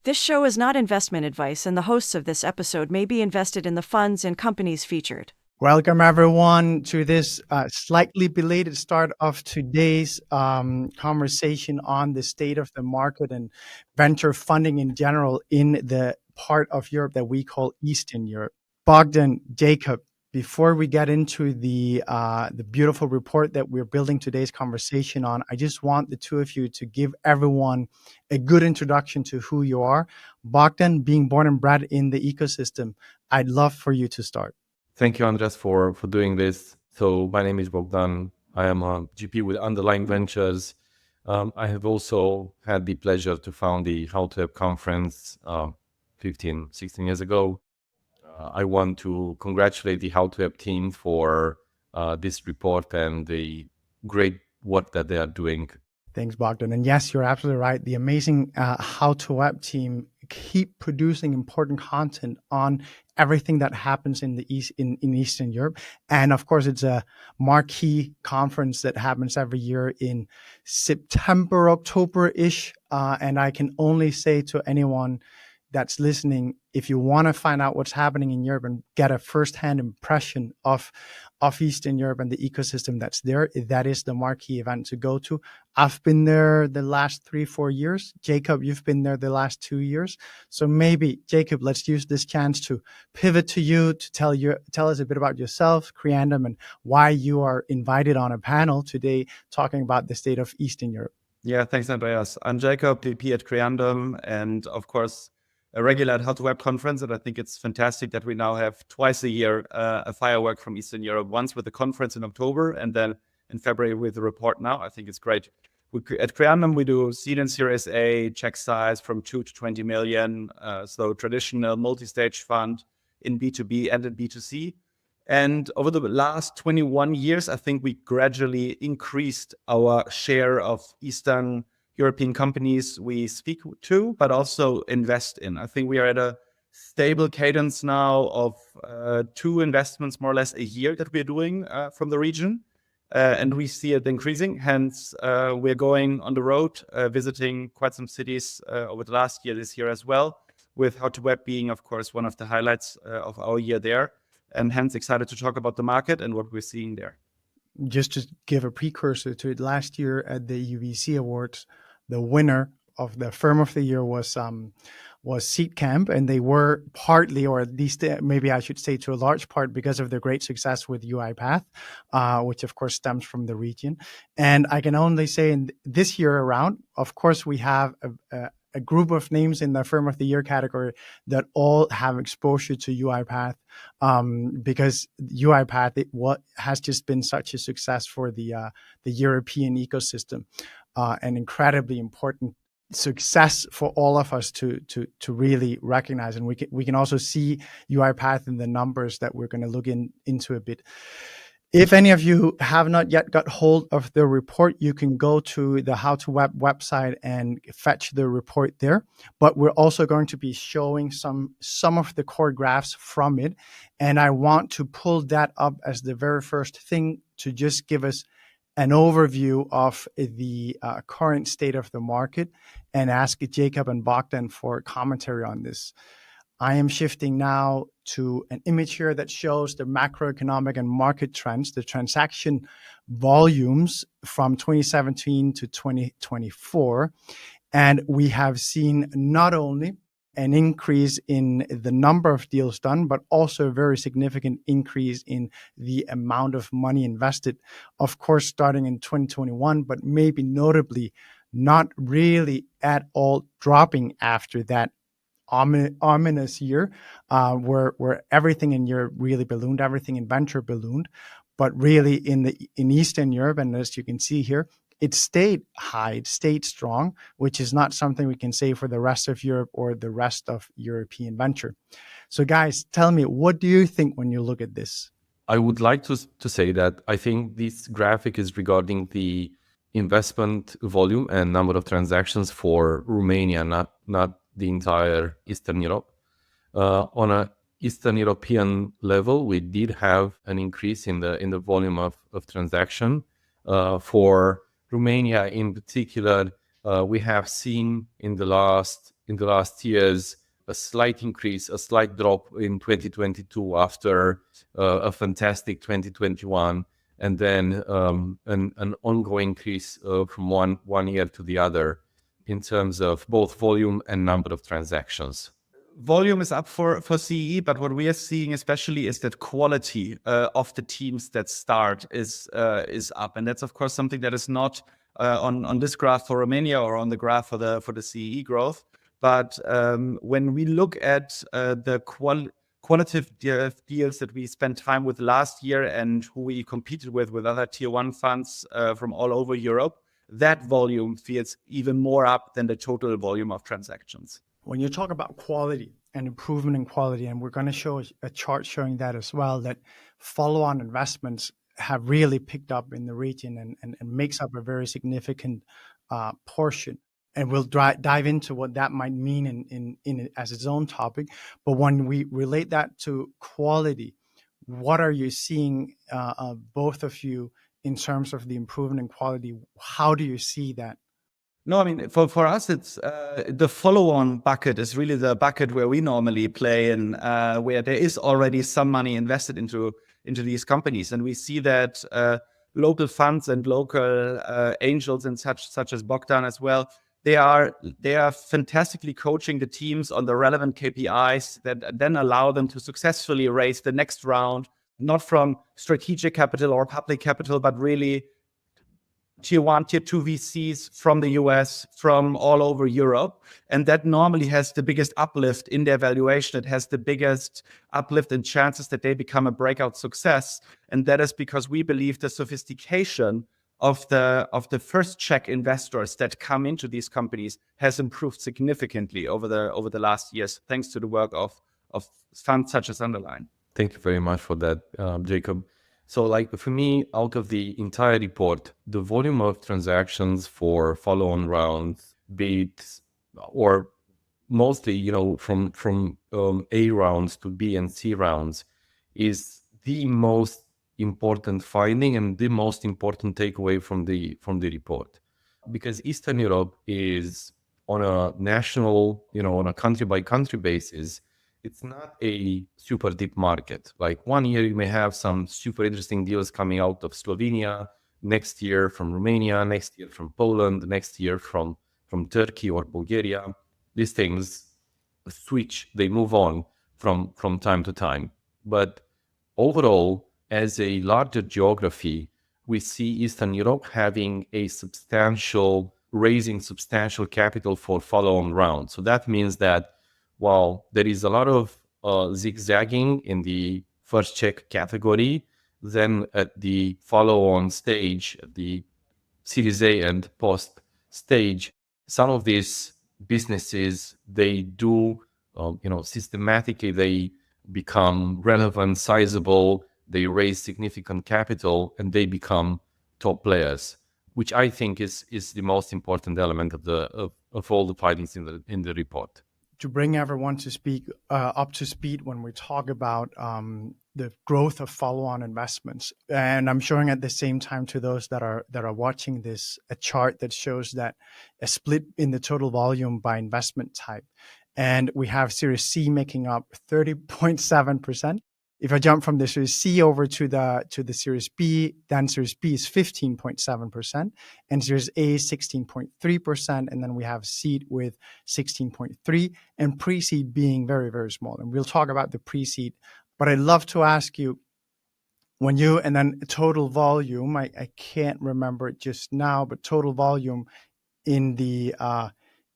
This show is not investment advice, and the hosts of this episode may be invested in the funds and companies featured. Welcome, everyone, to this slightly belated start of today's conversation on the state of the market and venture funding in general in the part of Europe that we call Eastern Europe. Bogdan, Jakob, before we get into the beautiful report that we're building today's conversation on, I just want the two of you to give everyone a good introduction to who you are. Bogdan, being born and bred in the ecosystem, I'd love for you to start. Thank you, Andreas, for doing this. So my name is Bogdan. I am a GP with Underline Ventures. I have also had the pleasure to found the How to App conference 15, 16 years ago. I want to congratulate the How to App team for this report and the great work that they are doing. Thanks, Bogdan. And yes, you're absolutely right. The amazing How to App team keep producing important content on everything that happens in the in Eastern Europe. And of course, it's a marquee conference that happens every year in September, October-ish. And I can only say to anyone that's listening, if you want to find out what's happening in Europe and get a firsthand impression of Eastern Europe and the ecosystem that's there, that is the marquee event to go to. I've been there the last 3-4 years. Jakob, you've been there the last 2 years. So maybe, Jakob, let's use this chance to pivot to you to tell us a bit about yourself, Creandum, and why you are invited on a panel today talking about the state of Eastern Europe. Yeah, thanks, Andreas. I'm Jakob, VP at Creandum, and of course, a regular at How to Web conference, and I think it's fantastic that we now have twice a year a firework from Eastern Europe, once with the conference in October and then in February with the report now. I think it's great. At Creandum, we do seed and Series A, check size from 2 to 20 million, so traditional multi-stage fund in B2B and in B2C. And over the last 21 years, I think we gradually increased our share of Eastern European companies we speak to, but also invest in. I think we are at a stable cadence now of 2 investments, more or less a year, that we're doing from the region. And we see it increasing. Hence, we're going on the road, visiting quite some cities over the last year, this year as well, with How to Web being, of course, one of the highlights of our year there. And hence excited to talk about the market and what we're seeing there. Just to give a precursor to it, last year at the EUVC Awards, the winner of the Firm of the Year was Seedcamp, and they were partly, or at least maybe I should say to a large part, because of their great success with UiPath, which of course stems from the region. And I can only say in this year around, of course, we have a group of names in the Firm of the Year category that all have exposure to UiPath, because UiPath has just been such a success for the European ecosystem, an incredibly important success for all of us to really recognize. And we can also see UiPath in the numbers that we're going to look into a bit. If any of you have not yet got hold of the report, you can go to the How to Web website and fetch the report there. But we're also going to be showing some of the core graphs from it. And I want to pull that up as the very first thing to just give us an overview of the current state of the market and ask Jakob and Bogdan for commentary on this. I am shifting now to an image here that shows the macroeconomic and market trends, the transaction volumes from 2017 to 2024. And we have seen not only an increase in the number of deals done, but also a very significant increase in the amount of money invested, of course, starting in 2021, but maybe notably not really at all dropping after that ominous year, where everything in Europe really ballooned, everything in venture ballooned, but really in Eastern Europe, and as you can see here, it stayed high, it stayed strong, which is not something we can say for the rest of Europe or the rest of European venture. So guys, tell me, what do you think when you look at this? I would like to say that I think this graphic is regarding the investment volume and number of transactions for Romania, not the entire Eastern Europe. On a Eastern European level, we did have an increase in the volume of transaction. For Romania in particular, we have seen in the last in the last years, a slight increase, a slight drop in 2022 after a fantastic 2021, and then an ongoing increase from one year to the other in terms of both volume and number of transactions. Volume is up for CE, but what we are seeing especially is that quality of the teams that start is up, and that's of course something that is not on this graph for Romania or on the graph for the CE growth. But when we look at the qualitative deals that we spent time with last year and who we competed with other tier one funds from all over Europe, that volume feels even more up than the total volume of transactions. When you talk about quality and improvement in quality, and we're going to show a chart showing that as well, that follow-on investments have really picked up in the region and makes up a very significant portion. And we'll dive into what that might mean in as its own topic. But when we relate that to quality, what are you seeing, both of you, in terms of the improvement in quality? How do you see that? No, I mean, for us, it's the follow-on bucket is really the bucket where we normally play in, where there is already some money invested into these companies. And we see that local funds and local angels and such as Bogdan as well, they are fantastically coaching the teams on the relevant KPIs that then allow them to successfully raise the next round, not from strategic capital or public capital, but really tier one, tier two VCs from the US, from all over Europe. And that normally has the biggest uplift in their valuation. It has the biggest uplift in chances that they become a breakout success. And that is because we believe the sophistication of the first check investors that come into these companies has improved significantly over the last years, thanks to the work of funds such as Underline. Thank you very much for that, Jakob. So like for me, out of the entire report, the volume of transactions for follow-on rounds, be it, or mostly, from A rounds to B and C rounds, is the most important finding and the most important takeaway from the report. Because Eastern Europe is on a national, on a country by country basis, it's not a super deep market. Like one year you may have some super interesting deals coming out of Slovenia, next year from Romania, next year from Poland, next year from Turkey or Bulgaria. These things switch, they move on from time to time. But overall, as a larger geography, we see Eastern Europe having raising substantial capital for follow-on rounds. So that means that while there is a lot of zigzagging in the first check category, then at the follow-on stage, at the Series A and post stage, some of these businesses, they do, systematically, they become relevant, sizable, they raise significant capital, and they become top players, which I think is the most important element of all the findings in the report. To bring everyone to up to speed when we talk about the growth of follow-on investments, and I'm showing at the same time to those that are watching this a chart that shows that a split in the total volume by investment type, and we have Series C making up 30.7%. If I jump from the Series C over to the Series B, then Series B is 15.7%, and Series A is 16.3%, and then we have seed with 16.3%, and pre-seed being very, very small. And we'll talk about the pre-seed, but I'd love to ask you, and then total volume, I can't remember it just now, but total volume in the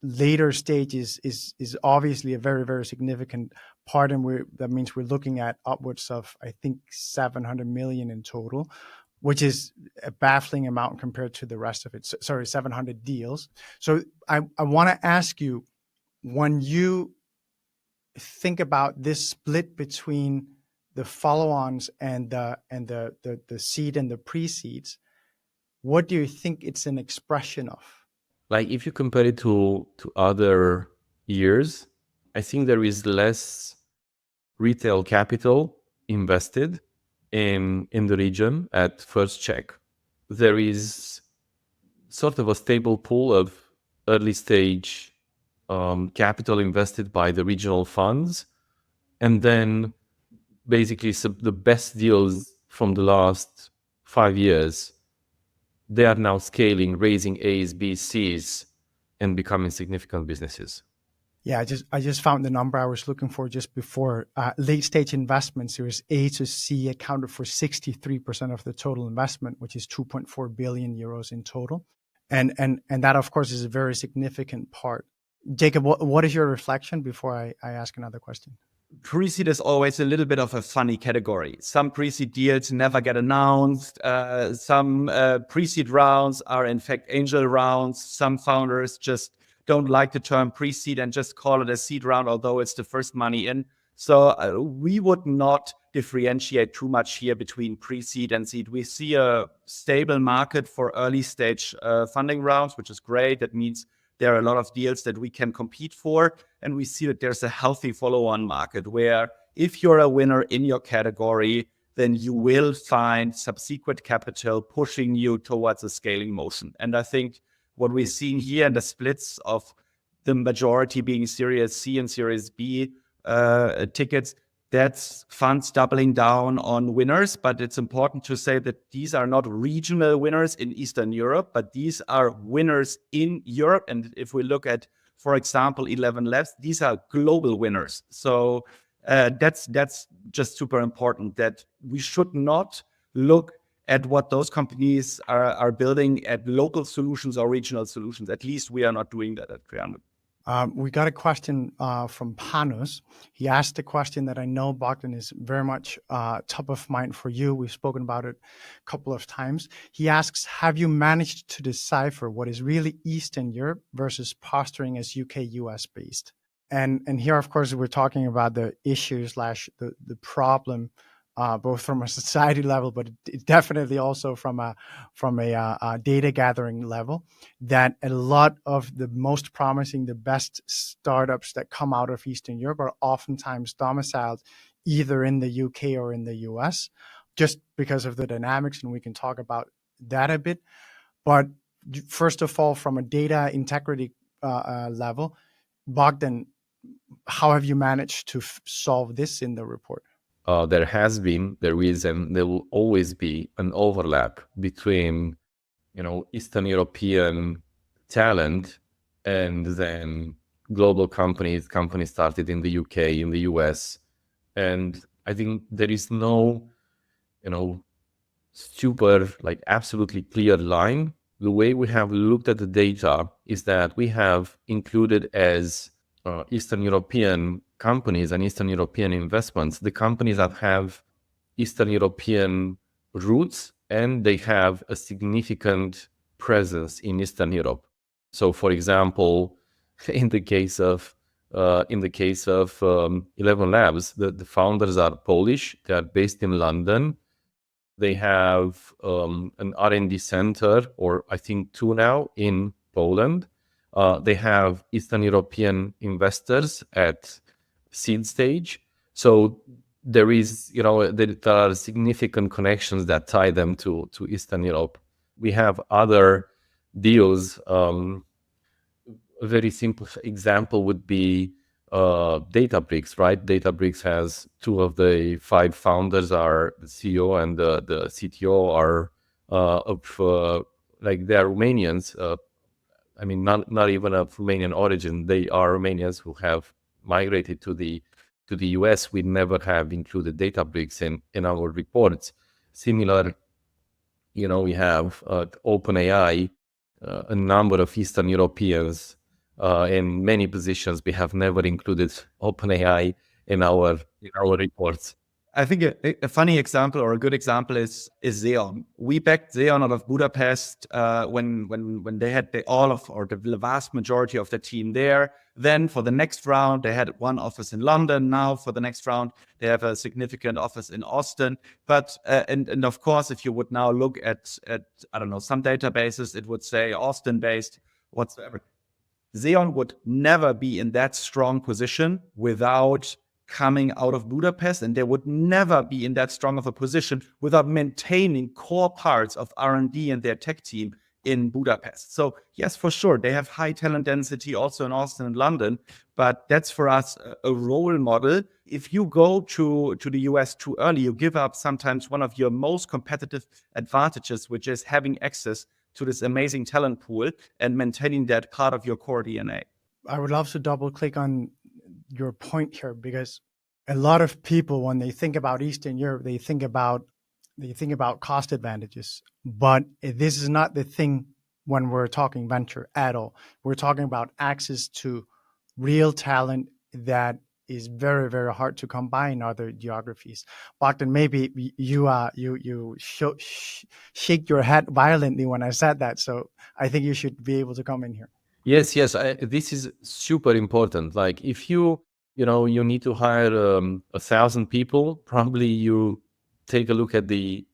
later stages is obviously a very, very significant part, and that means we're looking at upwards of, I think, 700 million in total, which is a baffling amount compared to the rest of it. 700 deals. So I want to ask you, when you think about this split between the follow-ons and the seed and the pre-seeds, what do you think it's an expression of? Like if you compare it to other years, I think there is less retail capital invested in the region at first check. There is sort of a stable pool of early stage capital invested by the regional funds, and then basically the best deals from the last 5 years, they are now scaling, raising A's, B's, C's, and becoming significant businesses. Yeah, I just found the number I was looking for just before. Late stage investments, Series A to C accounted for 63% of the total investment, which is 2.4 billion euros in total. And that, of course, is a very significant part. Jakob, what is your reflection before I ask another question? Pre-seed is always a little bit of a funny category. Some pre-seed deals never get announced. Some pre-seed rounds are in fact angel rounds. Some founders just don't like the term pre-seed and just call it a seed round, although it's the first money in. So we would not differentiate too much here between pre-seed and seed. We see a stable market for early stage funding rounds, which is great. That means there are a lot of deals that we can compete for. And we see that there's a healthy follow-on market where if you're a winner in your category, then you will find subsequent capital pushing you towards a scaling motion. And I think what we've seen here in the splits of the majority being Series C and Series B tickets, that's funds doubling down on winners. But it's important to say that these are not regional winners in Eastern Europe, but these are winners in Europe. And if we look at, for example, 11 Labs, these are global winners. So that's just super important, that we should not look at what those companies are building at local solutions or regional solutions. At least we are not doing that at Creandum. We got a question from Panos. He asked a question that I know, Bogdan, is very much top of mind for you. We've spoken about it a couple of times. He asks, have you managed to decipher what is really Eastern Europe versus posturing as UK, US based? And here, of course, we're talking about the issue / the problem, both from a society level, but definitely also from a data gathering level, that a lot of the most promising, the best startups that come out of Eastern Europe are oftentimes domiciled either in the UK or in the US, just because of the dynamics, and we can talk about that a bit. But first of all, from a data integrity level, Bogdan, how have you managed to solve this in the report? There has been, there is, and there will always be an overlap between, Eastern European talent and then global companies started in the UK, in the US. And I think there is no, super, absolutely clear line. The way we have looked at the data is that we have included as Eastern European companies and Eastern European investments, the companies that have Eastern European roots and they have a significant presence in Eastern Europe. So, for example, in the case of 11 Labs, the founders are Polish. They are based in London. They have an R&D center, or I think 2 now, in Poland. They have Eastern European investors at seed stage. So there are significant connections that tie them to Eastern Europe. We have other deals. A very simple example would be Databricks, right? Databricks has 2 of the 5 founders are the CEO and the CTO are they're Romanians. Not even of Romanian origin. They are Romanians who have migrated to the US. We never have included Databricks in our reports. Similar, we have OpenAI, a number of Eastern Europeans in many positions. We have never included OpenAI in our reports. I think a funny example or a good example is Xeon. We backed Xeon out of Budapest when they had the vast majority of the team there. Then for the next round, they had 1 office in London. Now for the next round, they have a significant office in Austin. But and of course, if you would now look at I don't know, some databases, it would say Austin based whatsoever. Xeon would never be in that strong position without coming out of Budapest, and they would never be in that strong of a position without maintaining core parts of R&D and their tech team in Budapest. So yes, for sure, they have high talent density also in Austin and London, but that's for us a role model. If you go to the US too early, you give up sometimes one of your most competitive advantages, which is having access to this amazing talent pool and maintaining that part of your core DNA. I would love to double click on your point here, because a lot of people, when they think about Eastern Europe, they think about cost advantages. But this is not the thing when we're talking venture at all. We're talking about access to real talent that is very, very hard to come by in other geographies. Bogdan, maybe you shake your head violently when I said that. So I think you should be able to come in here. Yes, this is super important. Like if you need to hire 1,000 people, probably you take a look at the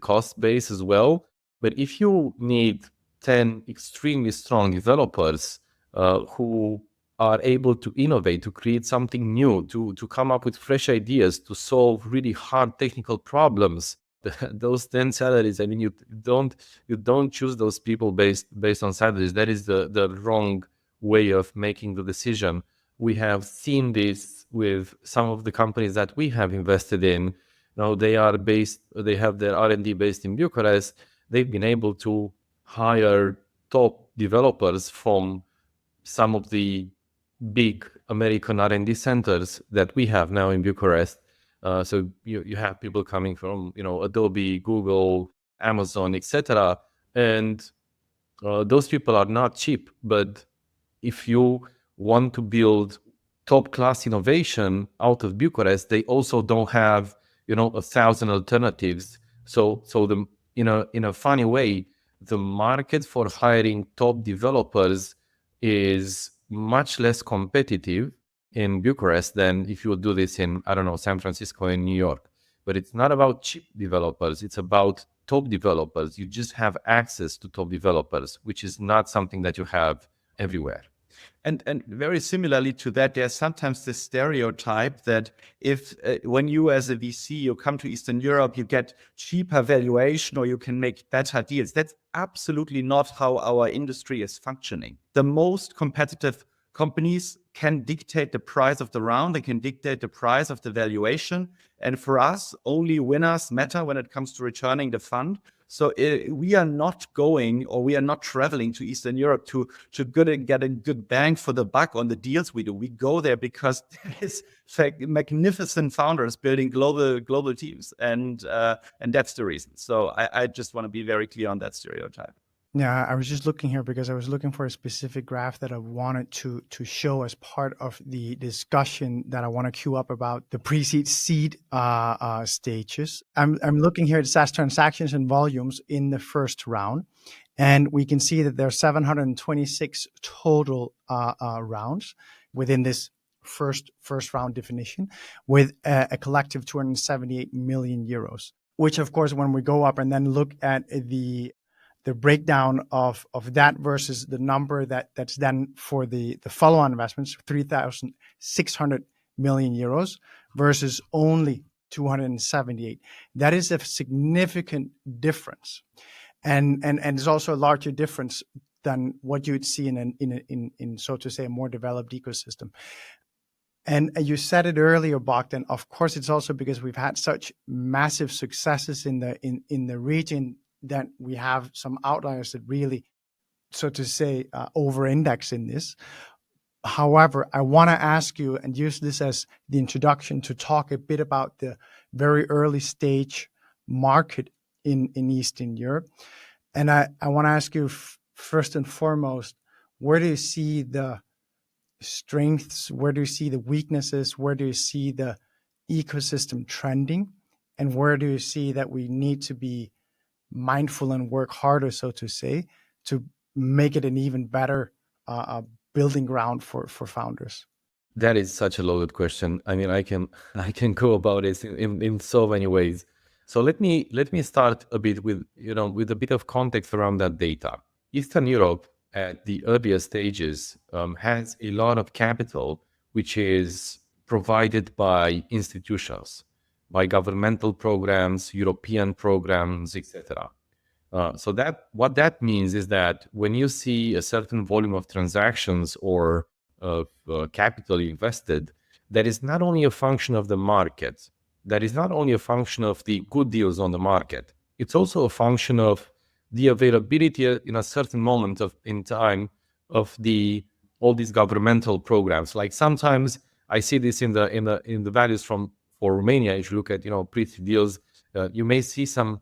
cost base as well. But if you need 10 extremely strong developers who are able to innovate, to create something new, to come up with fresh ideas, to solve really hard technical problems, those 10 salaries, I mean, you don't choose those people based on salaries. That is the wrong way of making the decision. We have seen this with some of the companies that we have invested in. Now they have their R&D based in Bucharest. They've been able to hire top developers from some of the big American R&D centers that we have now in Bucharest. So you have people coming from Adobe, Google, Amazon, etc. And those people are not cheap. But if you want to build top class innovation out of Bucharest, they also don't have 1,000 alternatives. So in a funny way, the market for hiring top developers is much less competitive in Bucharest than if you would do this in, I don't know, San Francisco and New York. But it's not about cheap developers. It's about top developers. You just have access to top developers, which is not something that you have everywhere. And very similarly to that, there's sometimes this stereotype that if when you as a VC, you come to Eastern Europe, you get cheaper valuation or you can make better deals. That's absolutely not how our industry is functioning. The most competitive companies can dictate the price of the round, they can dictate the price of the valuation. And for us, only winners matter when it comes to returning the fund. So we are not going, or we are not traveling to Eastern Europe to get a good bang for the buck on the deals we do. We go there because there is magnificent founders building global teams, and that's the reason. So I just want to be very clear on that stereotype. Yeah, I was just looking here because I was looking for a specific graph that I wanted to show as part of the discussion that I want to queue up about the pre-seed seed stages. I'm looking here at SaaS transactions and volumes in the first round, and we can see that there are 726 total rounds within this first round definition, with a collective 278 million euros. Which, of course, when we go up and then look at the breakdown of that versus the number that's then for the follow-on investments, 3,600 million euros versus only 278. That is a significant difference, and it's also a larger difference than what you'd see in so to say a more developed ecosystem. And you said it earlier, Bogdan. Of course, it's also because we've had such massive successes in the region that we have some outliers that really, so to say, over-index in this. However, I want to ask you and use this as the introduction to talk a bit about the very early stage market in Eastern Europe. And I want to ask you first and foremost, where do you see the strengths? Where do you see the weaknesses? Where do you see the ecosystem trending? And where do you see that we need to be mindful and work harder, so to say, to make it an even better building ground for founders? That is such a loaded question. I mean, I can go about it in so many ways. So let me start a bit with a bit of context around that data. Eastern Europe at the earlier stages has a lot of capital, which is provided by institutions, by governmental programs, European programs, etc. So that what that means is that when you see a certain volume of transactions or capital invested, that is not only a function of the market, that is not only a function of the good deals on the market, it's also a function of the availability in a certain moment in time of all these governmental programs. Like sometimes I see this in the values for Romania. If you look at pretty deals, you may see some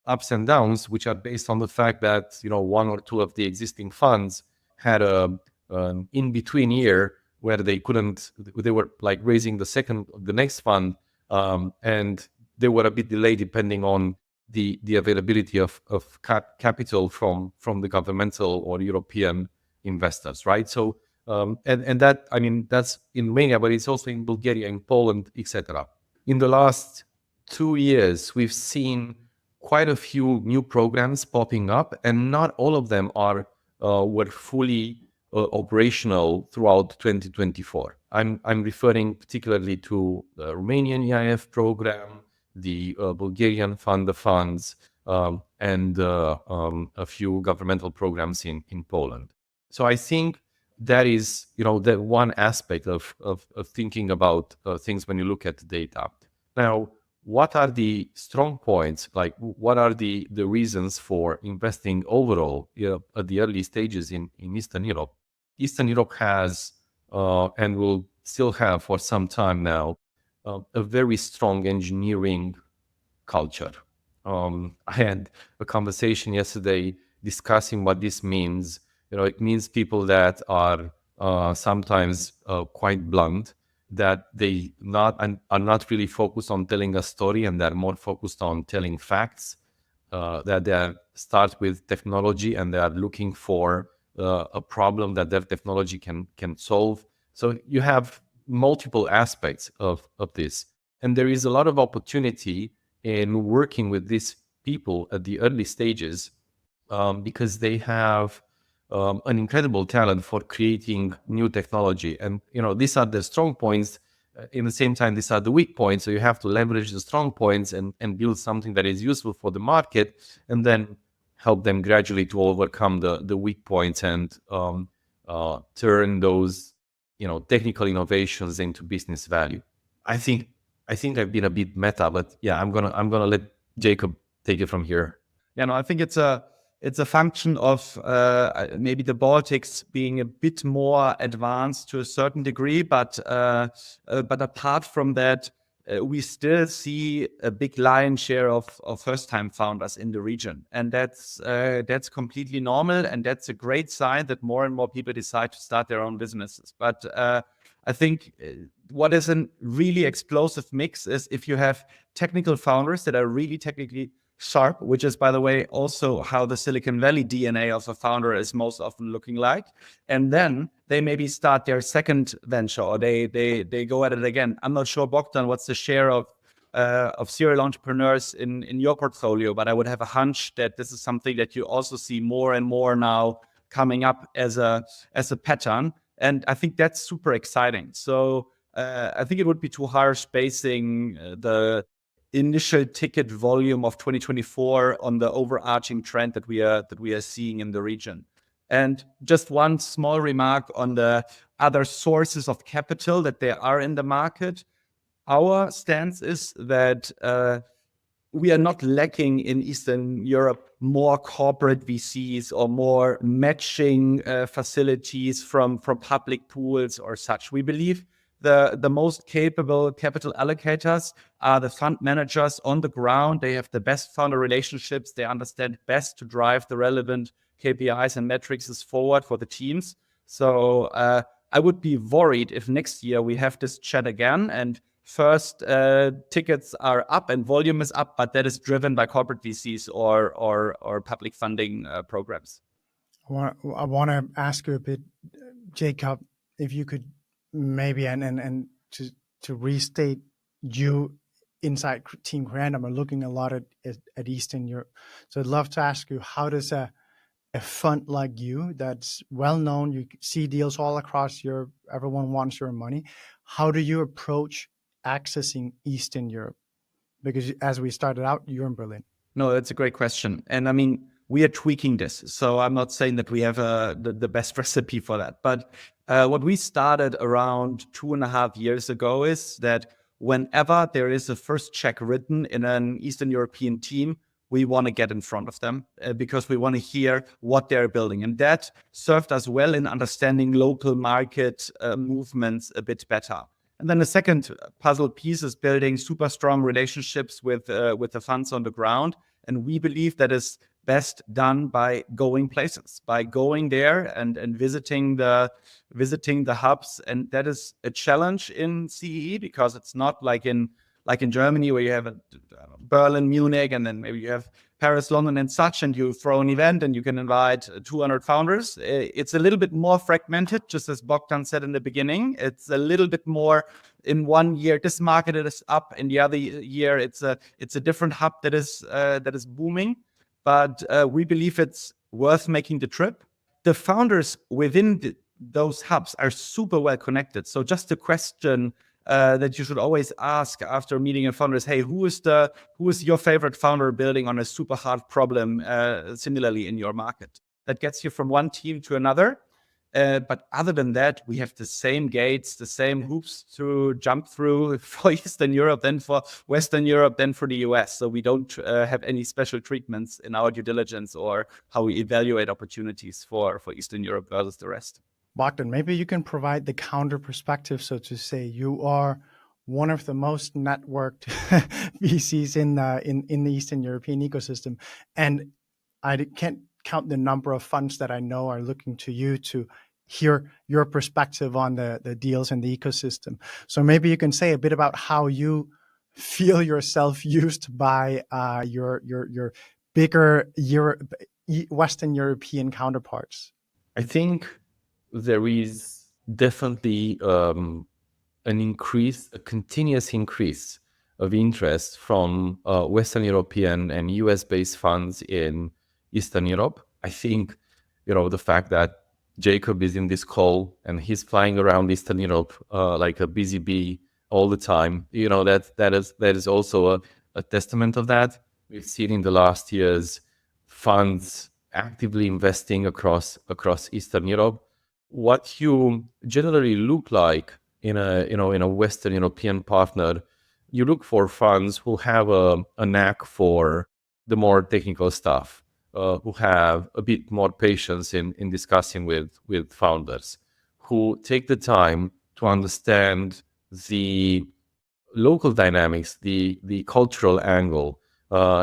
ups and downs, which are based on the fact that one or two of the existing funds had an in-between year where they were like raising the next fund, and they were a bit delayed depending on the availability of capital from the governmental or European investors, right? So and that, I mean, that's in Romania, but it's also in Bulgaria, in Poland, etc. In the last 2 years, we've seen quite a few new programs popping up, and not all of them were fully operational throughout 2024. I'm referring particularly to the Romanian EIF program, the Bulgarian Fund of Funds, and a few governmental programs in Poland. So I think that is, the one aspect of thinking about things when you look at the data. Now, what are the strong points? Like, what are the reasons for investing overall at the early stages in Eastern Europe? Eastern Europe has and will still have for some time now a very strong engineering culture. I had a conversation yesterday discussing what this means. It means people that are sometimes quite blunt, that they are not really focused on telling a story, and they're more focused on telling facts. That they start with technology and they are looking for a problem that their technology can solve. So you have multiple aspects of this, and there is a lot of opportunity in working with these people at the early stages, because they have an incredible talent for creating new technology. And these are the strong points. In the same time, these are the weak points. So you have to leverage the strong points and build something that is useful for the market, and then help them gradually to overcome the weak points and turn those technical innovations into business value. I think I've been a bit meta, but yeah, I'm gonna let Jakob take it from here. Yeah, no, I think it's a function of maybe the Baltics being a bit more advanced to a certain degree, but apart from that, we still see a big lion's share of first-time founders in the region, and that's completely normal, and that's a great sign that more and more people decide to start their own businesses. But I think what is a really explosive mix is if you have technical founders that are really technically sharp, which is, by the way, also how the Silicon Valley DNA of a founder is most often looking like. And then they maybe start their second venture, or they go at it again. I'm not sure, Bogdan, what's the share of serial entrepreneurs in your portfolio, but I would have a hunch that this is something that you also see more and more now coming up as a pattern. And I think that's super exciting. So I think it would be too harsh basing the initial ticket volume of 2024 on the overarching trend that we are seeing in the region. And just one small remark on the other sources of capital that there are in the market. Our stance is that we are not lacking in Eastern Europe more corporate VCs or more matching facilities from public pools or such. We believe the most capable capital allocators are the fund managers on the ground. They have the best founder relationships. They understand best to drive the relevant KPIs and metrics forward for the teams. So I would be worried if next year we have this chat again and first tickets are up and volume is up, but that is driven by corporate VCs or public funding programs. I want to ask you a bit, Jakob, if you could maybe and to restate, you inside Team Creandum are looking a lot at Eastern Europe. So I'd love to ask you, how does a fund like you that's well known, you see deals all across Europe, everyone wants your money, how do you approach accessing Eastern Europe? Because as we started out, you're in Berlin. No, that's a great question. And I mean, we are tweaking this. So I'm not saying that we have the best recipe for that. But what we started around 2.5 years ago is that whenever there is a first check written in an Eastern European team, we want to get in front of them because we want to hear what they're building. And that served us well in understanding local market movements a bit better. And then the second puzzle piece is building super strong relationships with the funds on the ground. And we believe that is best done by going places, by going there and visiting the hubs. And that is a challenge in CEE because it's not like in Germany where you have Berlin, Munich, and then maybe you have Paris, London, and such, and you throw an event and you can invite 200 founders. It's a little bit more fragmented, just as Bogdan said in the beginning. It's a little bit more in one year, this market is up, in the other year, it's a different hub that is booming. But we believe it's worth making the trip. The founders within those hubs are super well connected. So just a question that you should always ask after meeting a founder is, hey, who is your favorite founder building on a super hard problem similarly in your market? That gets you from one team to another. But other than that, we have the same gates, the same hoops to jump through for Eastern Europe, then for Western Europe, then for the US. So we don't have any special treatments in our due diligence or how we evaluate opportunities for Eastern Europe versus the rest. Bogdan, maybe you can provide the counter perspective, so to say. You are one of the most networked VCs in the Eastern European ecosystem, and I can't count the number of funds that I know are looking to you to hear your perspective on the deals in the ecosystem. So maybe you can say a bit about how you feel yourself used by your bigger Western European counterparts. I think there is definitely a continuous increase of interest from Western European and US-based funds in Eastern Europe. I think, the fact that Jakob is in this call and he's flying around Eastern Europe like a busy bee all the time, that is also a testament of that. We've seen in the last years funds actively investing across Eastern Europe. What you generally look like in a Western European partner, you look for funds who have a knack for the more technical stuff, who have a bit more patience in discussing with founders, who take the time to understand the local dynamics, the cultural angle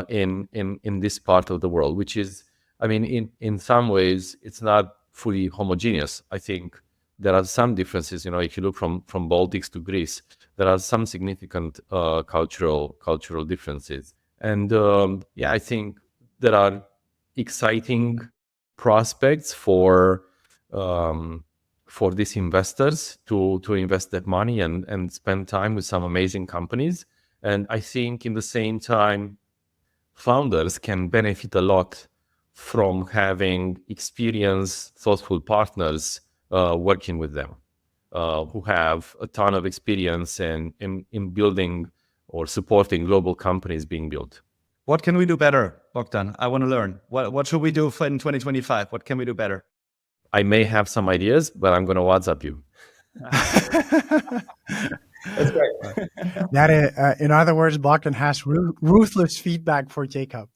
in this part of the world, which is, in some ways, it's not fully homogeneous. I think there are some differences. If you look from Baltics to Greece, there are some significant cultural differences. And I think there are exciting prospects for these investors to invest that money and spend time with some amazing companies. And I think in the same time, founders can benefit a lot from having experienced, thoughtful partners working with them, who have a ton of experience in building or supporting global companies being built. What can we do better, Bogdan? I want to learn. What should we do in 2025? What can we do better? I may have some ideas, but I'm going to WhatsApp you. That's great. That, in other words, Bogdan has ruthless feedback for Jakob.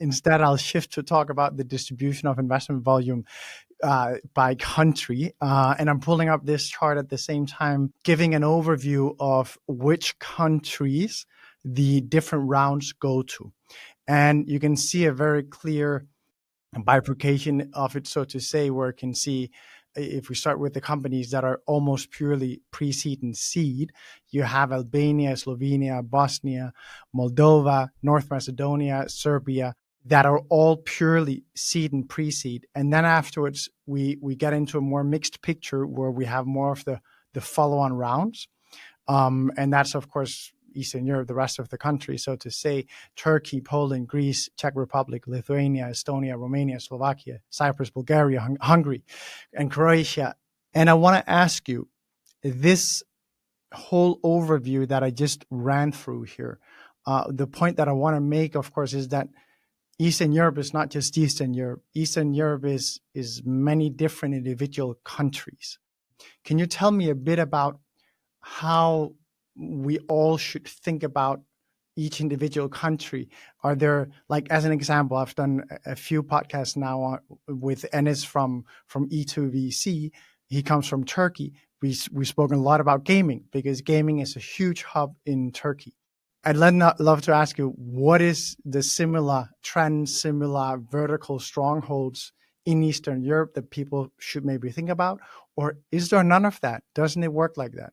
Instead, I'll shift to talk about the distribution of investment volume by country. And I'm pulling up this chart at the same time, giving an overview of which countries the different rounds go to. And you can see a very clear bifurcation of it, so to say, where you can see, if we start with the companies that are almost purely pre-seed and seed, you have Albania, Slovenia, Bosnia, Moldova, North Macedonia, Serbia, that are all purely seed and pre-seed. And then afterwards, we get into a more mixed picture where we have more of the follow-on rounds. And that's, of course, Eastern Europe, the rest of the country, so to say, Turkey, Poland, Greece, Czech Republic, Lithuania, Estonia, Romania, Slovakia, Cyprus, Bulgaria, Hungary, and Croatia. And I want to ask you, this whole overview that I just ran through here, the point that I want to make, of course, is that Eastern Europe is not just Eastern Europe. Eastern Europe is many different individual countries. Can you tell me a bit about how we all should think about each individual country? Are there, like, as an example, I've done a few podcasts now with Enes from E2VC. He comes from Turkey. We've spoken a lot about gaming because gaming is a huge hub in Turkey. I'd love to ask you, what is the similar trends, similar vertical strongholds in Eastern Europe that people should maybe think about? Or is there none of that? Doesn't it work like that?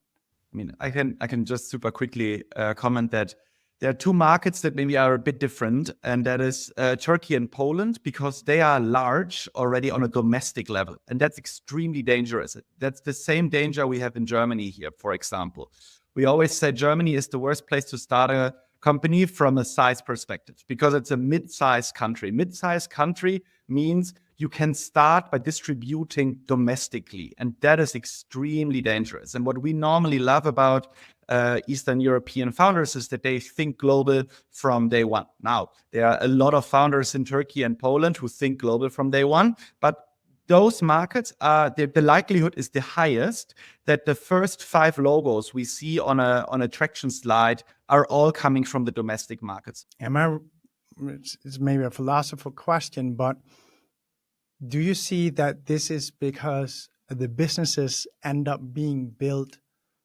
I mean, I can just super quickly comment that there are two markets that maybe are a bit different, and that is Turkey and Poland, because they are large already on a domestic level, and that's extremely dangerous. That's the same danger we have in Germany here, for example. We always say Germany is the worst place to start a company from a size perspective because it's a mid-sized country. Mid-sized country means you can start by distributing domestically, and that is extremely dangerous. And what we normally love about Eastern European founders is that they think global from day one. Now, there are a lot of founders in Turkey and Poland who think global from day one, but those markets are the likelihood is the highest that the first 5 logos we see on a traction slide are all coming from the domestic markets. It's maybe a philosophical question, but do you see that this is because the businesses end up being built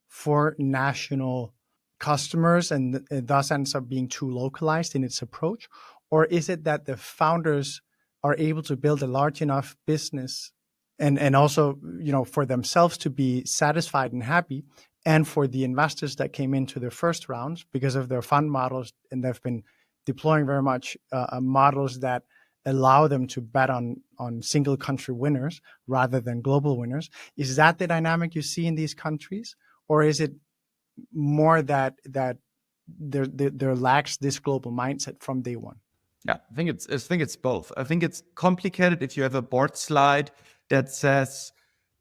for national customers and it thus ends up being too localized in its approach? Or is it that the founders are able to build a large enough business and also, for themselves to be satisfied and happy, and for the investors that came into their first rounds because of their fund models, and they've been deploying very much models that allow them to bet on single country winners rather than global winners? Is that the dynamic you see in these countries? Or is it more that there lacks this global mindset from day one? Yeah, I think it's both. I think it's complicated if you have a board slide that says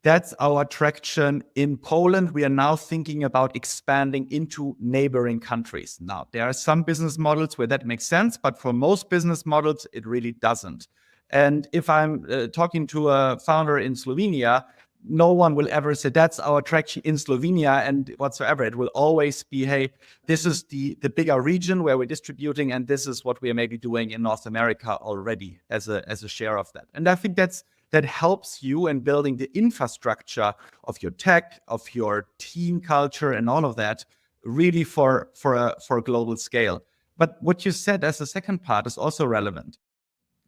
that's our traction in Poland. We are now thinking about expanding into neighboring countries. Now, there are some business models where that makes sense, but for most business models, it really doesn't. And if I'm talking to a founder in Slovenia, no one will ever say that's our traction in Slovenia and whatsoever. It will always be, hey, this is the bigger region where we're distributing, and this is what we are maybe doing in North America already as a share of that. And I think that helps you in building the infrastructure of your tech, of your team culture, and all of that, really for a global scale. But what you said as the second part is also relevant.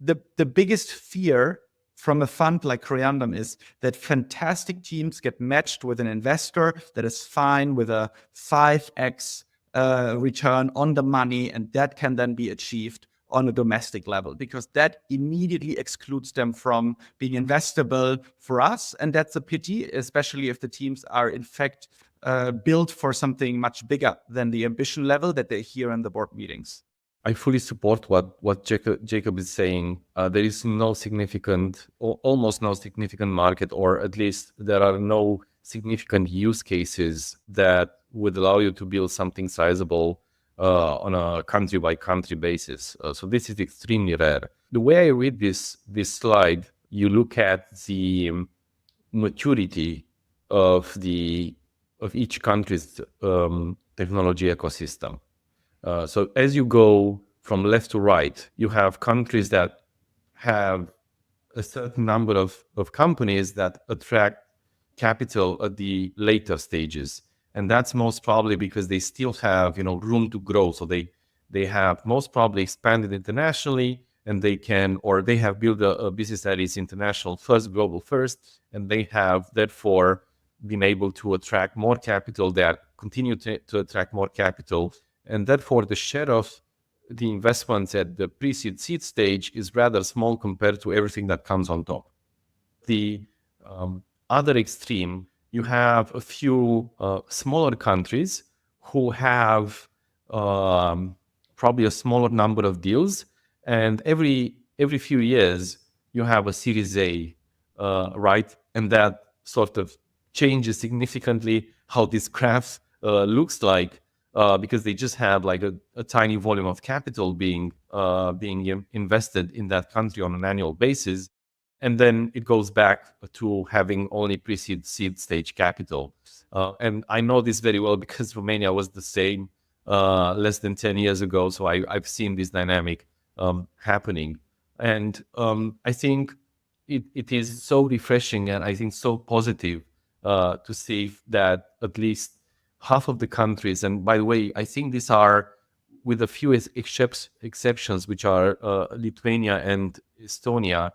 The biggest fear from a fund like Creandum is that fantastic teams get matched with an investor that is fine with a 5x return on the money, and that can then be achieved on a domestic level, because that immediately excludes them from being investable for us. And that's a pity, especially if the teams are in fact built for something much bigger than the ambition level that they hear in the board meetings. I fully support what Jakob is saying. There is no significant, or almost no significant market, or at least there are no significant use cases that would allow you to build something sizable on a country-by-country basis. So this is extremely rare. The way I read this slide, you look at the maturity of each country's technology ecosystem. So as you go from left to right, you have countries that have a certain number of companies that attract capital at the later stages. And that's most probably because they still have, room to grow. So they have most probably expanded internationally, and they have built a business that is international first, global first, and they have therefore been able to attract more capital, that continue to attract more capital. And therefore, the share of the investments at the pre-seed seed stage is rather small compared to everything that comes on top. The other extreme, you have a few smaller countries who have probably a smaller number of deals, and every few years you have a Series A, right? And that sort of changes significantly how this graph looks like. because they just have like a tiny volume of capital being invested in that country on an annual basis, and then it goes back to having only pre-seed seed stage capital. And I know this very well because Romania was the same less than 10 years ago. So I've seen this dynamic happening. And I think it is so refreshing and I think so positive to see that at least half of the countries, and by the way, I think these are, with a few exceptions, which are Lithuania and Estonia,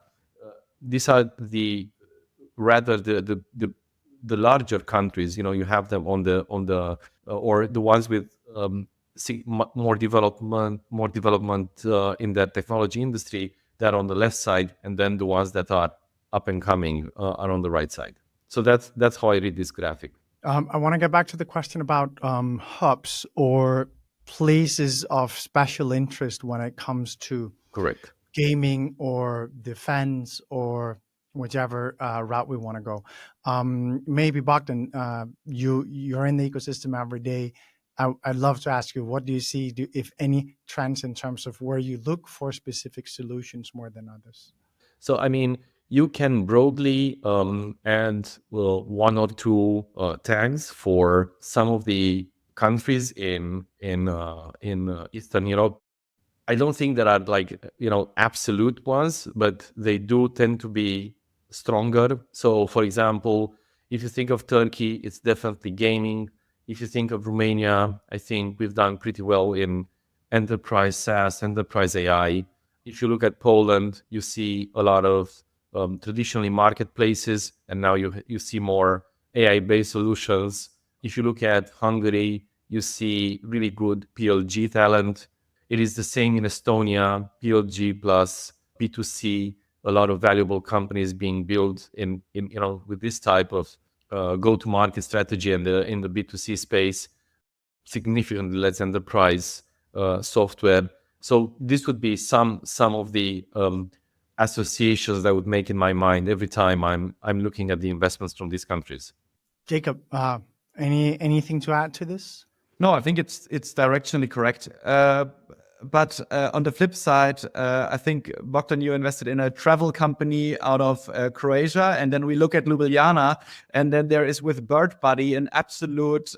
these are the rather the larger countries. You have them on the or the ones with more development in that technology industry, that are on the left side, and then the ones that are up and coming are on the right side. So that's how I read this graphic. I want to get back to the question about hubs or places of special interest when it comes to Correct. gaming or defense or whichever route we want to go. Maybe Bogdan, you're in the ecosystem every day. I'd love to ask you, what do you see, if any, trends in terms of where you look for specific solutions more than others? So, I mean, you can broadly add one or two tags for some of the countries in Eastern Europe. I don't think there are like, absolute ones, but they do tend to be stronger. So, for example, if you think of Turkey, it's definitely gaming. If you think of Romania, I think we've done pretty well in enterprise SaaS, enterprise AI. If you look at Poland, you see a lot of traditionally marketplaces, and now you see more AI-based solutions. If you look at Hungary, you see really good PLG talent. It is the same in Estonia, PLG plus B2C, a lot of valuable companies being built in with this type of go-to-market strategy, and in the B2C space, significantly less enterprise software. So this would be some of the associations that I would make in my mind every time I'm looking at the investments from these countries. Jakob, anything to add to this? No, I think it's directionally correct. But on the flip side, I think, Bogdan, you invested in a travel company out of Croatia, and then we look at Ljubljana, and then there is with Bird Buddy an absolute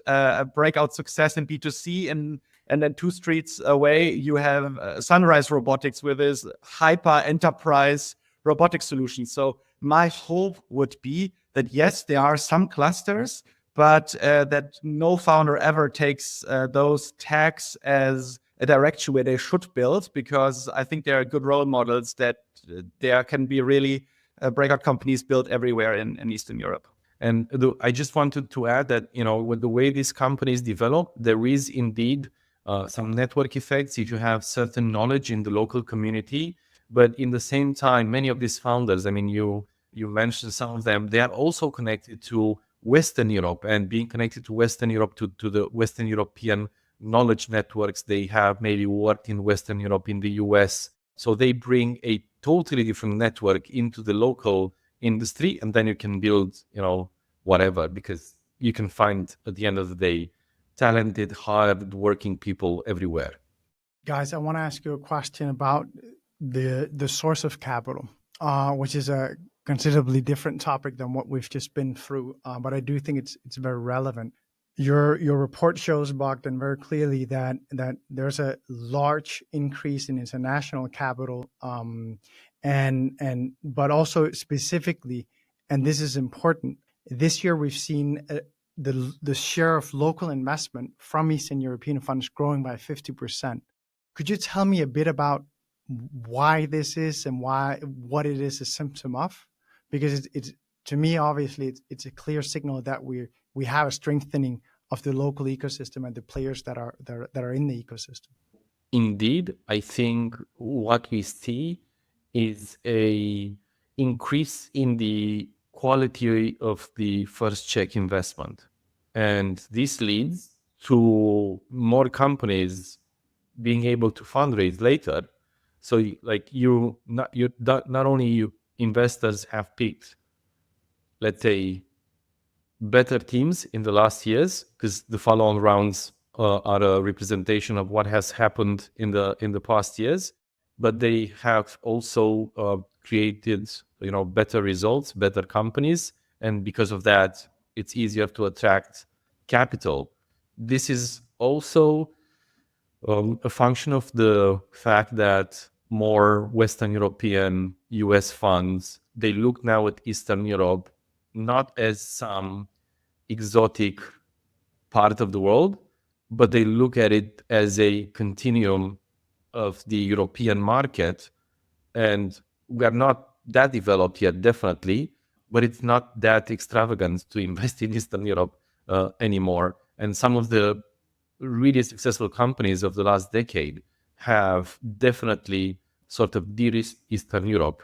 breakout success in B2C, and then 2 streets away you have Sunrise Robotics with this hyper enterprise robotic solution. So my hope would be that yes, there are some clusters, but that no founder ever takes those tags as a direction where they should build, because I think there are good role models that there can be really breakout companies built everywhere in Eastern Europe. And I just wanted to add that, with the way these companies develop, there is indeed some network effects if you have certain knowledge in the local community. But in the same time, many of these founders, I mean, you mentioned some of them, they are also connected to Western Europe, and being connected to Western Europe, to the Western European knowledge networks. They have maybe worked in Western Europe, in the US. So they bring a totally different network into the local industry, and then you can build, whatever, because you can find, at the end of the day, talented, hard working people everywhere. Guys, I want to ask you a question about the source of capital, which is a considerably different topic than what we've just been through, but I do think it's very relevant. Your report shows, Bogdan, very clearly that there's a large increase in international capital, but also specifically, and this is important, this year we've seen the share of local investment from Eastern European funds growing by 50%. Could you tell me a bit about why this is and what it is a symptom of? Because it's to me, obviously, it's a clear signal that we have a strengthening of the local ecosystem and the players that are in the ecosystem. Indeed, I think what we see is a increase in the quality of the first check investment, and this leads to more companies being able to fundraise later. So, like not only you investors have picked, let's say, better teams in the last years, because the follow-on rounds are a representation of what has happened in the past years, but they have also created better results, better companies, and because of that, it's easier to attract capital. This is also a function of the fact that more Western European, US funds, they look now at Eastern Europe not as some exotic part of the world, but they look at it as a continuum of the European market. And we are not that developed yet, definitely, but it's not that extravagant to invest in Eastern Europe anymore. And some of the really successful companies of the last decade have definitely sort of de-risked Eastern Europe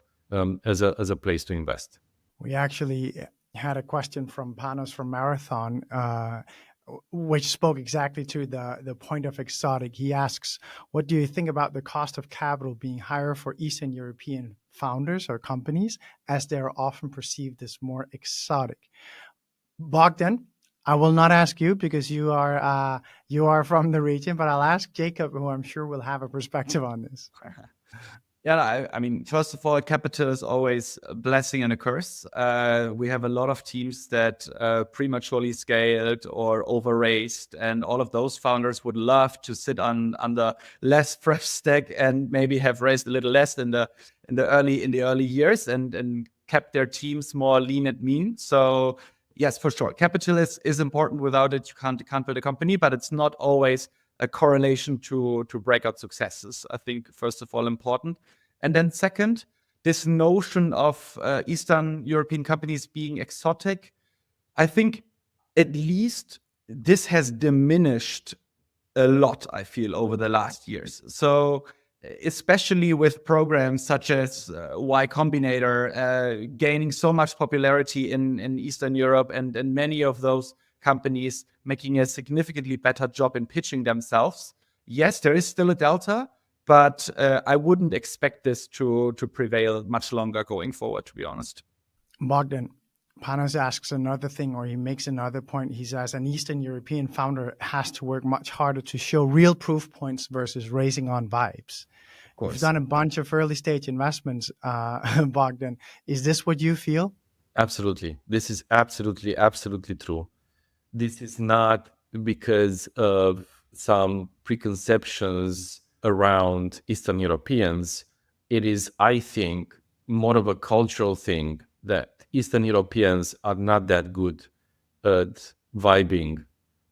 as a place to invest. We actually had a question from Panos from Marathon, which spoke exactly to the point of exotic. He asks, what do you think about the cost of capital being higher for Eastern European founders or companies, as they are often perceived as more exotic? Bogdan, I will not ask you because you are from the region, but I'll ask Jakob, who I'm sure will have a perspective on this. Yeah, I mean, first of all, capital is always a blessing and a curse. We have a lot of teams that prematurely scaled or over-raised, and all of those founders would love to sit under less fresh stack and maybe have raised a little less in the early years and kept their teams more lean and mean. So yes, for sure, capital is important. Without it, you can't build a company, but it's not always a correlation to breakout successes. I think, first of all, important. And then second, this notion of Eastern European companies being exotic, I think at least this has diminished a lot, I feel, over the last years. So especially with programs such as Y Combinator gaining so much popularity in Eastern Europe, and many of those companies making a significantly better job in pitching themselves. Yes, there is still a delta, but I wouldn't expect this to prevail much longer going forward, to be honest. Bogdan, Panos asks another thing, or he makes another point. He says an Eastern European founder has to work much harder to show real proof points versus raising on vibes. You've done a bunch of early stage investments, Bogdan. Is this what you feel? Absolutely. This is absolutely true. This is not because of some preconceptions around Eastern Europeans. It is, I think, more of a cultural thing that Eastern Europeans are not that good at vibing,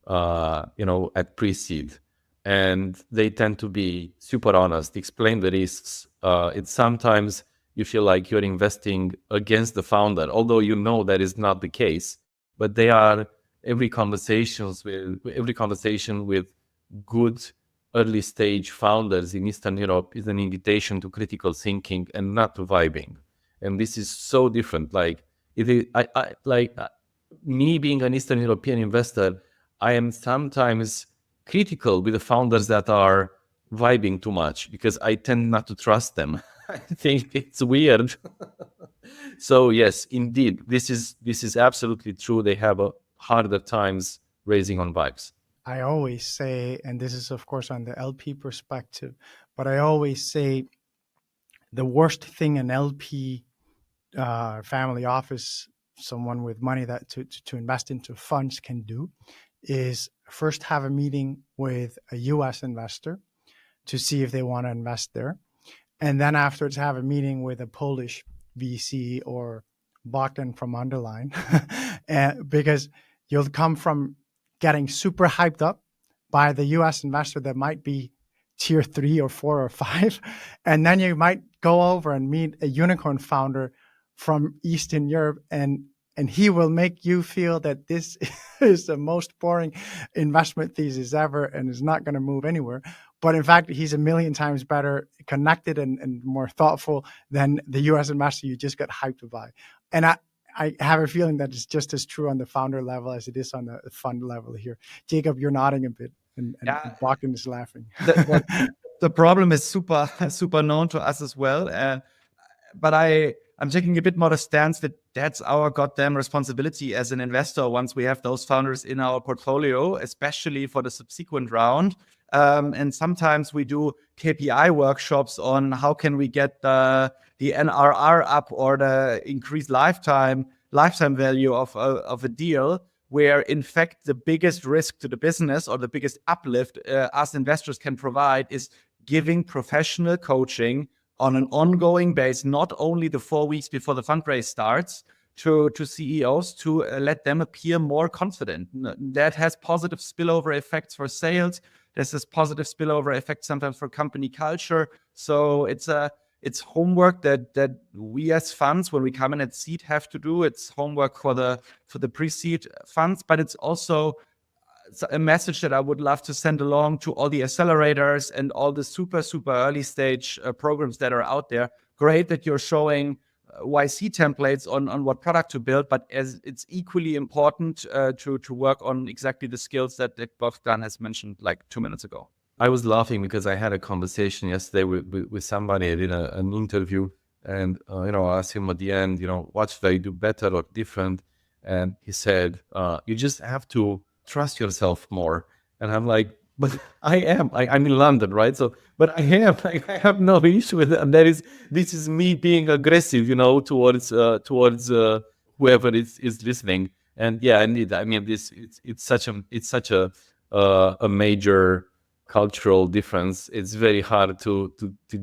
at pre-seed. And they tend to be super honest, explain the risks. It's sometimes you feel like you're investing against the founder, although you know that is not the case. But they are every conversation with good early stage founders in Eastern Europe is an invitation to critical thinking and not to vibing. And this is so different. Like me being an Eastern European investor, I am sometimes critical with the founders that are vibing too much because I tend not to trust them. I think it's weird. So yes, indeed, this is absolutely true. They have a harder times raising on vibes. I always say, and this is of course on the LP perspective, but I always say the worst thing an LP family office, someone with money that to invest into funds can do is first have a meeting with a US investor to see if they want to invest there. And then afterwards have a meeting with a Polish VC or Bogdan from Underline, because you'll come from getting super hyped up by the US investor that might be tier 3 or 4 or 5. And then you might go over and meet a unicorn founder from Eastern Europe, and he will make you feel that this is the most boring investment thesis ever and is not going to move anywhere. But in fact, he's a million times better connected and more thoughtful than the US investor you just got hyped by. And I have a feeling that it's just as true on the founder level as it is on the fund level here. Jakob, you're nodding a bit, and Bogdan is laughing. The problem is super known to us as well. But I'm taking a bit more the stance that that's our goddamn responsibility as an investor once we have those founders in our portfolio, especially for the subsequent round. And sometimes we do KPI workshops on how can we get the NRR up or the increased lifetime value of a deal, where in fact the biggest risk to the business or the biggest uplift us investors can provide is giving professional coaching on an ongoing basis, not only the 4 weeks before the fundraise starts, to CEOs to let them appear more confident. That has positive spillover effects for sales. There's this positive spillover effect sometimes for company culture. So it's homework that we as funds, when we come in at seed, have to do. It's homework for the pre-seed funds, but it's also a message that I would love to send along to all the accelerators and all the super early stage programs that are out there. Great that you're showing YC templates on what product to build, but as it's equally important to work on exactly the skills that Bogdan has mentioned like 2 minutes ago. I was laughing because I had a conversation yesterday with somebody. I did an interview, and I asked him at the end, what should I do better or different? And he said, you just have to trust yourself more. And I'm like, but I am. I'm in London, right? So, but I am. I have no issue with it. And this is me being aggressive, towards whoever is listening. And yeah, indeed. I mean, it's such a major cultural difference. It's very hard to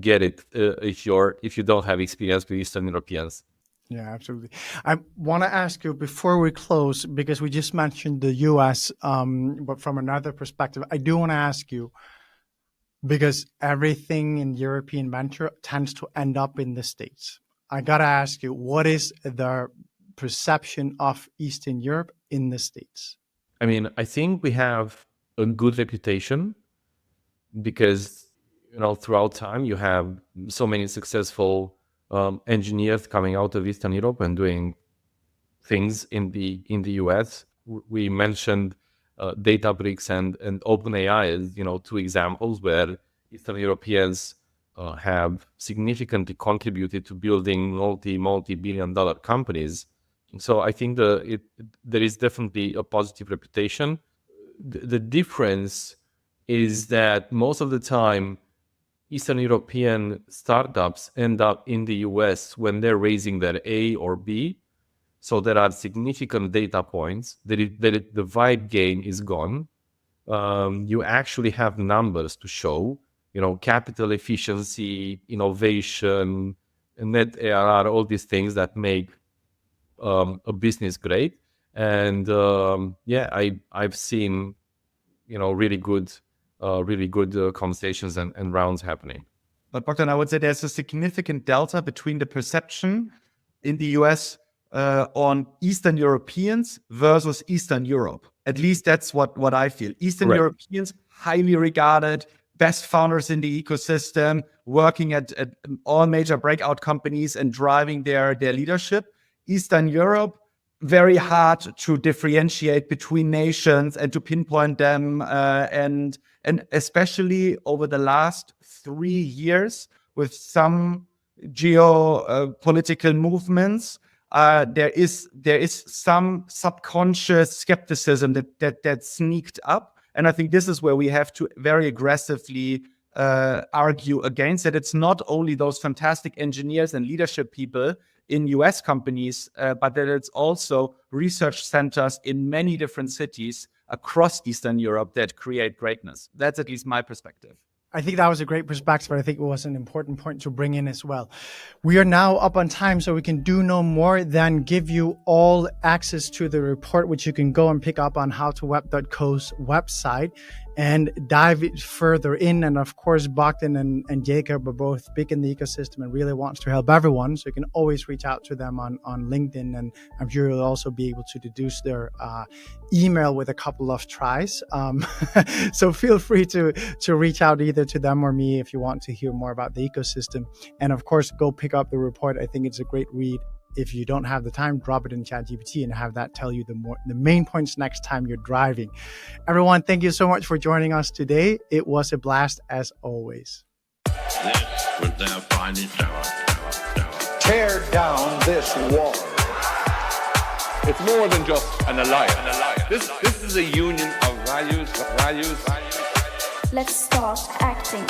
get it if you don't have experience with Eastern Europeans. Yeah, absolutely. I want to ask you before we close, because we just mentioned the US, but from another perspective, I do want to ask you, because everything in European venture tends to end up in the States. I got to ask you, what is the perception of Eastern Europe in the States? I mean, I think we have a good reputation because, throughout time, you have so many successful engineers coming out of Eastern Europe and doing things in the US. We mentioned Databricks and OpenAI as 2 examples where Eastern Europeans have significantly contributed to building multi-billion-dollar companies. So I think there is definitely a positive reputation. The difference is that most of the time Eastern European startups end up in the US when they're raising their A or B. So there are significant data points that the vibe gain is gone. You actually have numbers to show, capital efficiency, innovation, net ARR, all these things that make a business great. And I've seen, really good conversations and rounds happening. But Bogdan, I would say there's a significant delta between the perception in the US on Eastern Europeans versus Eastern Europe. At least that's what I feel. Eastern Right. Europeans, highly regarded, best founders in the ecosystem, working at all major breakout companies and driving their leadership. Eastern Europe, very hard to differentiate between nations and to pinpoint them. And especially over the last 3 years with some geopolitical movements, there is some subconscious skepticism that sneaked up. And I think this is where we have to very aggressively argue against it. It's not only those fantastic engineers and leadership people in US companies, but that it's also research centers in many different cities across Eastern Europe that create greatness. That's at least my perspective. I think that was a great perspective. I think it was an important point to bring in as well. We are now up on time, so we can do no more than give you all access to the report, which you can go and pick up on howtoweb.co's website and dive further in. And of course, Bogdan and Jakob are both big in the ecosystem and really wants to help everyone. So you can always reach out to them on LinkedIn. And I'm sure you'll also be able to deduce their email with a couple of tries. So feel free to reach out either to them or me if you want to hear more about the ecosystem. And of course, go pick up the report. I think it's a great read. If you don't have the time, drop it in ChatGPT and have that tell you the main points next time you're driving. Everyone, thank you so much for joining us today. It was a blast as always. This was their finest hour. Tear down this wall. It's more than just an alliance. This is a union of values. Let's start acting.